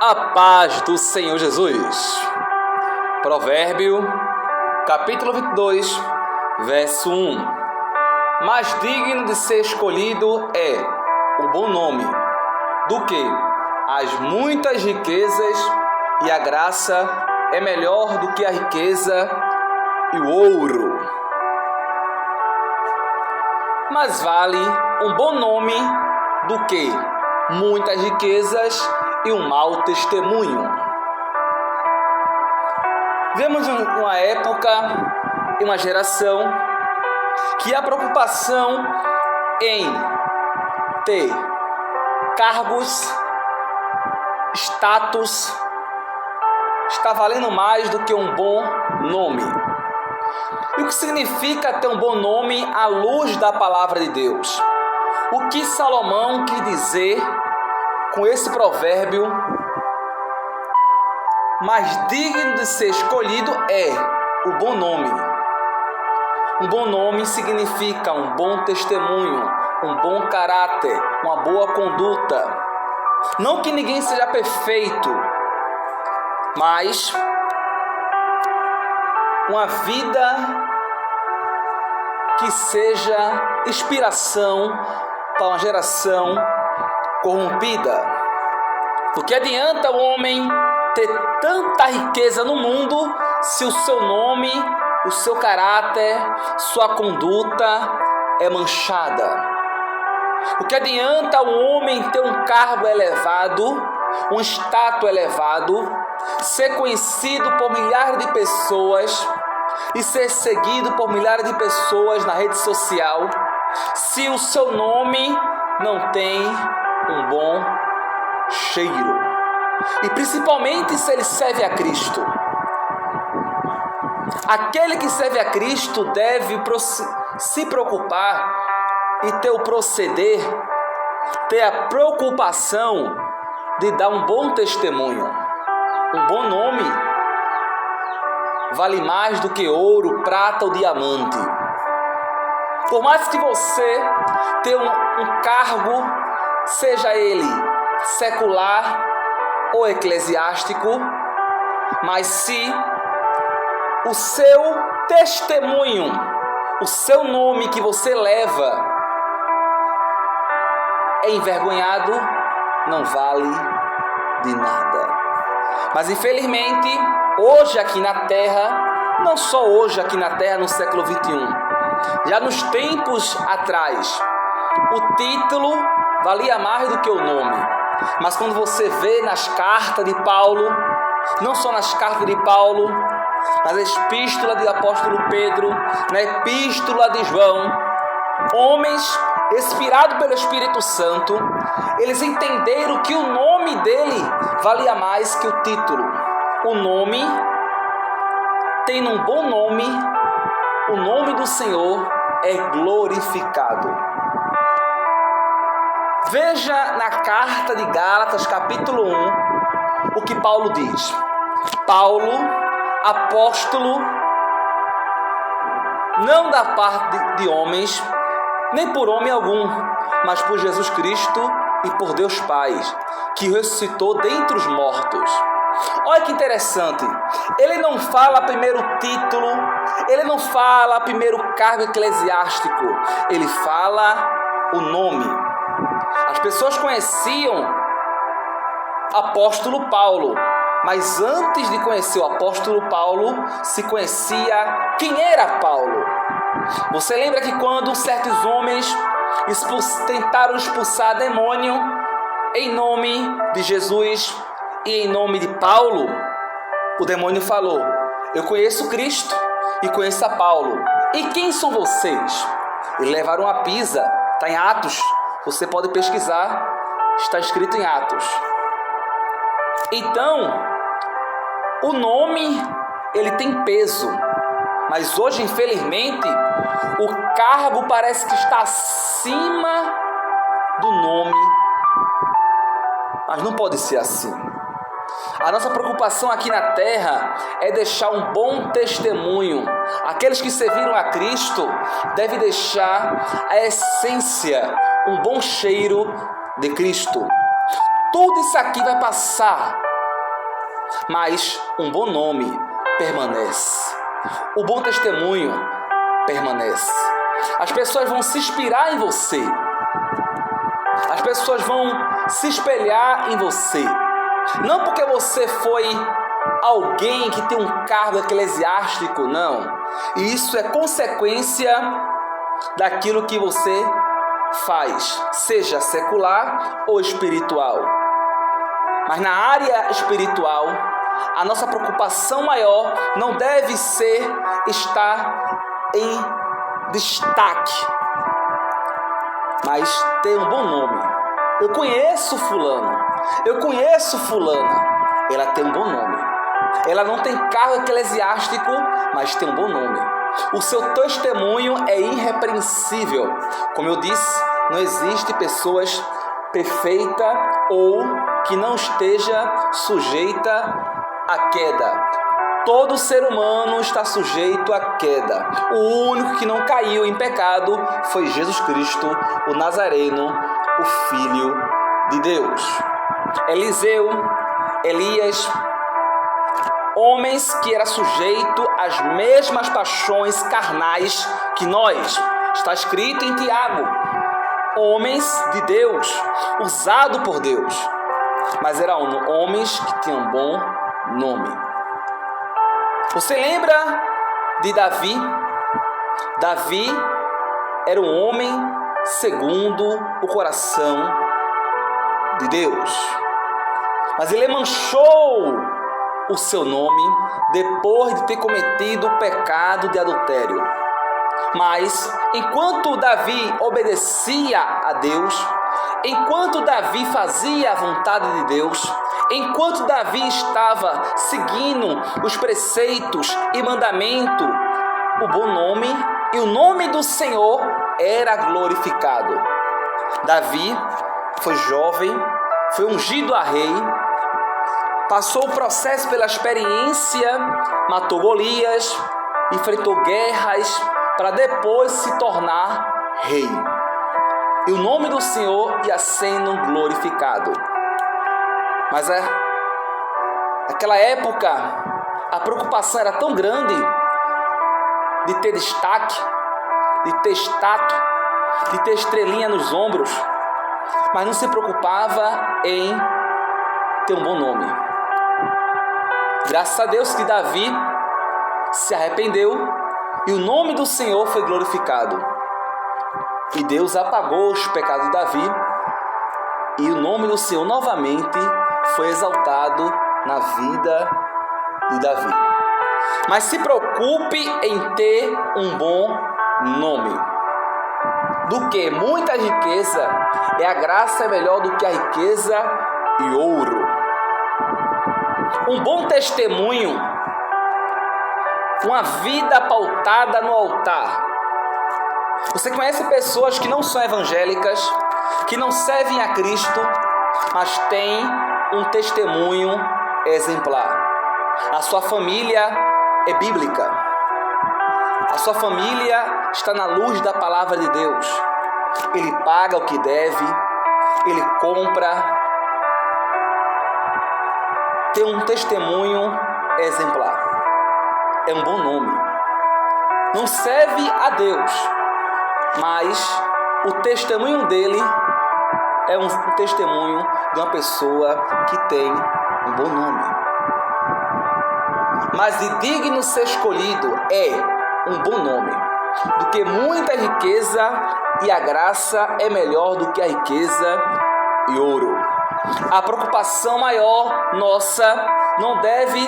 A paz do Senhor Jesus. Provérbio, capítulo 22, verso 1. Mais digno de ser escolhido é o bom nome do que as muitas riquezas, e a graça é melhor do que a riqueza e o ouro. Mas vale um bom nome do que muitas riquezas e um mau testemunho. Vemos uma época e uma geração que a preocupação em ter cargos, status, está valendo mais do que um bom nome. E o que significa ter um bom nome à luz da palavra de Deus? O que Salomão quis dizer com esse provérbio? Mais digno de ser escolhido é o bom nome. Um bom nome significa um bom testemunho, um bom caráter, uma boa conduta. Não que ninguém seja perfeito, mas uma vida que seja inspiração para uma geração corrompida. Porque adianta o homem ter tanta riqueza no mundo se o seu nome, o seu caráter, sua conduta é manchada. O que adianta o homem ter um cargo elevado, um status elevado, ser conhecido por milhares de pessoas e ser seguido por milhares de pessoas na rede social, se o seu nome não tem um bom cheiro? E principalmente se ele serve a Cristo. Aquele que serve a Cristo deve se preocupar e ter o proceder, ter a preocupação de dar um bom testemunho. Um bom nome vale mais do que ouro, prata ou diamante. Por mais que você tenha um cargo, seja ele secular ou eclesiástico, mas se o seu testemunho, o seu nome que você leva é envergonhado, não vale de nada. Mas infelizmente, hoje aqui na Terra, não só hoje aqui na Terra no século 21, já nos tempos atrás, o título valia mais do que o nome. Mas quando você vê nas cartas de Paulo, não só nas cartas de Paulo, nas epístolas do apóstolo Pedro, na epístola de João, homens inspirados pelo Espírito Santo, eles entenderam que o nome dele valia mais que o título. O nome, tendo um bom nome, o nome do Senhor é glorificado. Veja na carta de Gálatas, capítulo 1, o que Paulo diz. Paulo, apóstolo, não da parte de homens, nem por homem algum, mas por Jesus Cristo e por Deus Pai, que ressuscitou dentre os mortos. Olha que interessante, ele não fala primeiro título, ele não fala primeiro cargo eclesiástico, ele fala o nome. As pessoas conheciam apóstolo Paulo, mas antes de conhecer o apóstolo Paulo, se conhecia quem era Paulo. Você lembra que quando certos homens tentaram expulsar demônio em nome de Jesus e em nome de Paulo, o demônio falou: eu conheço Cristo e conheço a Paulo. E quem são vocês? E levaram a pisa, está em Atos. Você pode pesquisar, está escrito em Atos. Então, o nome, ele tem peso. Mas hoje, infelizmente, o cargo parece que está acima do nome. Mas não pode ser assim. A nossa preocupação aqui na terra é deixar um bom testemunho. Aqueles que serviram a Cristo devem deixar a essência, um bom cheiro de Cristo. Tudo isso aqui vai passar, mas um bom nome permanece. O bom testemunho permanece. As pessoas vão se inspirar em você. As pessoas vão se espelhar em você. Não porque você foi alguém que tem um cargo eclesiástico, não. E isso é consequência daquilo que você faz, seja secular ou espiritual. Mas na área espiritual, a nossa preocupação maior não deve ser estar em destaque, mas ter um bom nome. Eu conheço fulano, eu conheço fulana, ela tem um bom nome. Ela não tem cargo eclesiástico, mas tem um bom nome. O seu testemunho é irrepreensível. Como eu disse, não existe pessoas perfeitas ou que não esteja sujeita à queda. Todo ser humano está sujeito à queda. O único que não caiu em pecado foi Jesus Cristo, o Nazareno, o Filho de Deus. Eliseu, Elias, homens que eram sujeitos às mesmas paixões carnais que nós. Está escrito em Tiago. Homens de Deus, usados por Deus. Mas eram homens que tinham um bom nome. Você lembra de Davi? Davi era um homem segundo o coração de Deus. Mas ele manchou o seu nome depois de ter cometido o pecado de adultério. Mas enquanto Davi obedecia a Deus, enquanto Davi fazia a vontade de Deus, enquanto Davi estava seguindo os preceitos e mandamentos, o bom nome e o nome do Senhor era glorificado. Davi foi jovem, foi ungido a rei, passou o processo pela experiência, matou Golias, enfrentou guerras para depois se tornar rei. E o nome do Senhor ia sendo glorificado. Mas naquela época, a preocupação era tão grande de ter destaque, de ter status, de ter estrelinha nos ombros, mas não se preocupava em ter um bom nome. Graças a Deus que Davi se arrependeu e o nome do Senhor foi glorificado. E Deus apagou os pecados de Davi e o nome do Senhor novamente foi exaltado na vida de Davi. Mas se preocupe em ter um bom nome. Do que muita riqueza, a graça é melhor do que a riqueza e ouro. Um bom testemunho, uma vida pautada no altar. Você conhece pessoas que não são evangélicas, que não servem a Cristo, mas têm um testemunho exemplar. A sua família é bíblica. A sua família está na luz da palavra de Deus. Ele paga o que deve, ele compra. Tem um testemunho exemplar. É um bom nome. Não serve a Deus, mas o testemunho dele é um testemunho de uma pessoa que tem um bom nome. Mas de digno ser escolhido é um bom nome, do que muita riqueza, e a graça é melhor do que a riqueza e ouro. A preocupação maior nossa não deve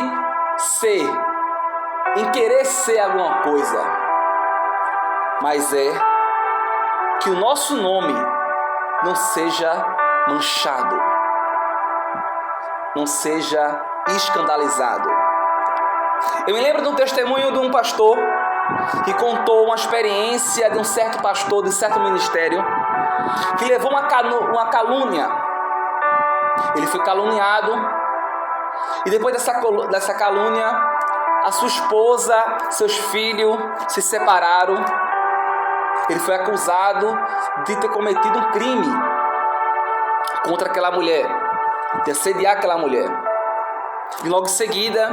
ser em querer ser alguma coisa, mas é que o nosso nome não seja manchado, não seja escandalizado. Eu me lembro de um testemunho de um pastor que contou uma experiência de um certo pastor de certo ministério que levou uma calúnia. Ele foi caluniado e depois dessa calúnia, a sua esposa, seus filhos se separaram. Ele foi acusado de ter cometido um crime contra aquela mulher, de assediar aquela mulher. E logo em seguida,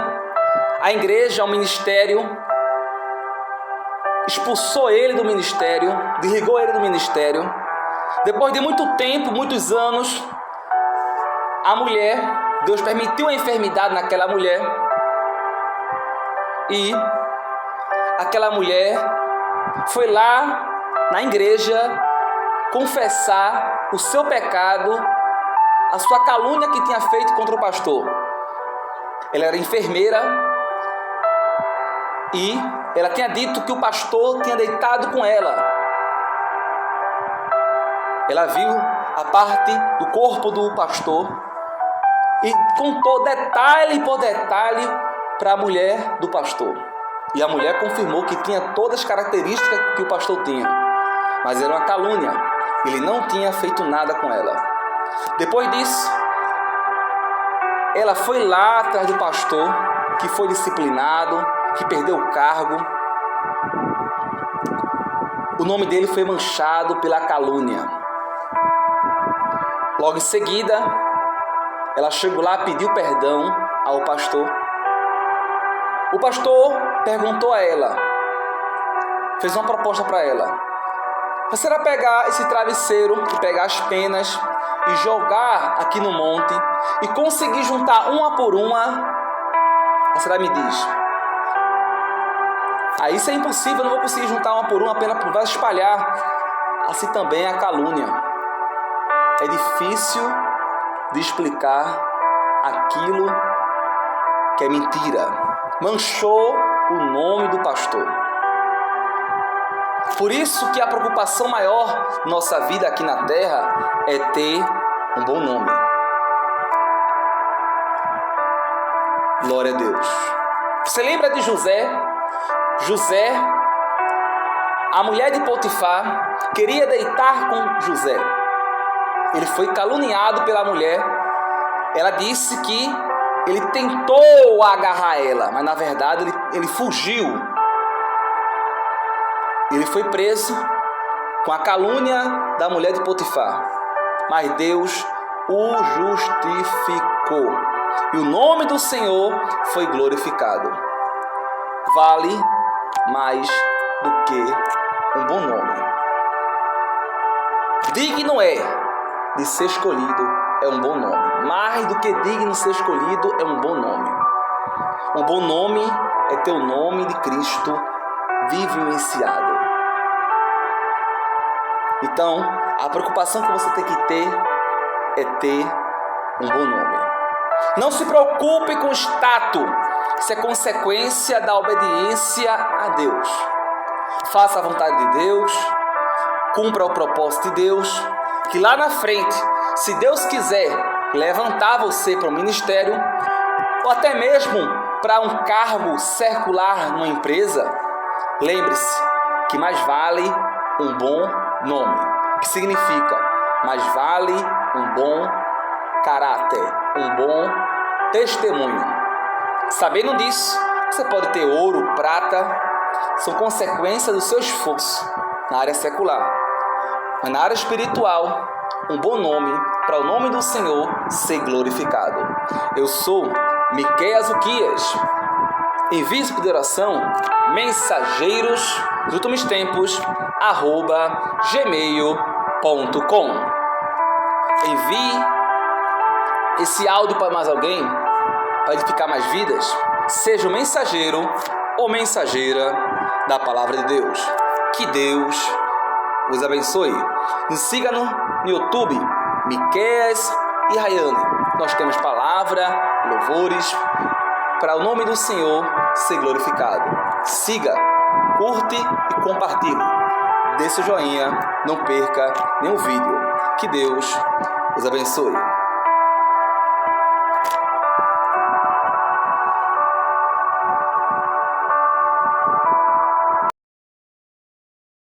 a igreja, o ministério, expulsou ele do ministério, desligou ele do ministério. Depois de muito tempo, muitos anos, a mulher, Deus permitiu a enfermidade naquela mulher, e aquela mulher foi lá na igreja confessar o seu pecado, a sua calúnia que tinha feito contra o pastor. Ela era enfermeira e ela tinha dito que o pastor tinha deitado com ela. Ela viu a parte do corpo do pastor e contou detalhe por detalhe para a mulher do pastor. E a mulher confirmou que tinha todas as características que o pastor tinha, mas era uma calúnia. Ele não tinha feito nada com ela. Depois disso, ela foi lá atrás do pastor, que foi disciplinado, que perdeu o cargo. O nome dele foi manchado pela calúnia. Logo em seguida, ela chegou lá e pediu perdão ao pastor. O pastor perguntou a ela, fez uma proposta para ela. Você irá pegar esse travesseiro e pegar as penas e jogar aqui no monte e conseguir juntar uma por uma? A senhora me diz, isso é impossível, eu não vou conseguir juntar uma por uma, apenas vai espalhar. Assim também é a calúnia. É difícil de explicar aquilo que é mentira. Manchou o nome do pastor. Por isso que a preocupação maior da nossa vida aqui na terra é ter um bom nome. Glória a Deus. Você lembra de José? José, a mulher de Potifar, queria deitar com José. Ele foi caluniado pela mulher. Ela disse que ele tentou agarrar ela, mas na verdade ele fugiu. Ele foi preso com a calúnia da mulher de Potifar. Mas Deus o justificou. E o nome do Senhor foi glorificado. Vale mais do que um bom nome. Digno é de ser escolhido é um bom nome. Mais do que digno de ser escolhido é um bom nome. Um bom nome é ter o nome de Cristo vivenciado. Então, a preocupação que você tem que ter é ter um bom nome. Não se preocupe com o status. Isso é consequência da obediência a Deus. Faça a vontade de Deus. Cumpra o propósito de Deus. Que lá na frente, se Deus quiser levantar você para o ministério, ou até mesmo para um cargo circular numa empresa, lembre-se que mais vale um bom nome, que significa mais vale um bom caráter, um bom testemunho. Sabendo disso, você pode ter ouro, prata, são consequências do seu esforço na área secular. Mas na área espiritual, um bom nome para o nome do Senhor ser glorificado. Eu sou Miqueias Uquias. Envie-se de oração mensageiros dos últimos tempos @gmail.com. Envie esse áudio para mais alguém, para edificar mais vidas. Seja o mensageiro ou mensageira da palavra de Deus. Que Deus os abençoe. Nos siga no YouTube, Miqueias e Rayane. Nós temos palavra, louvores, para o nome do Senhor ser glorificado. Siga, curte e compartilhe. Dê seu joinha, não perca nenhum vídeo. Que Deus os abençoe.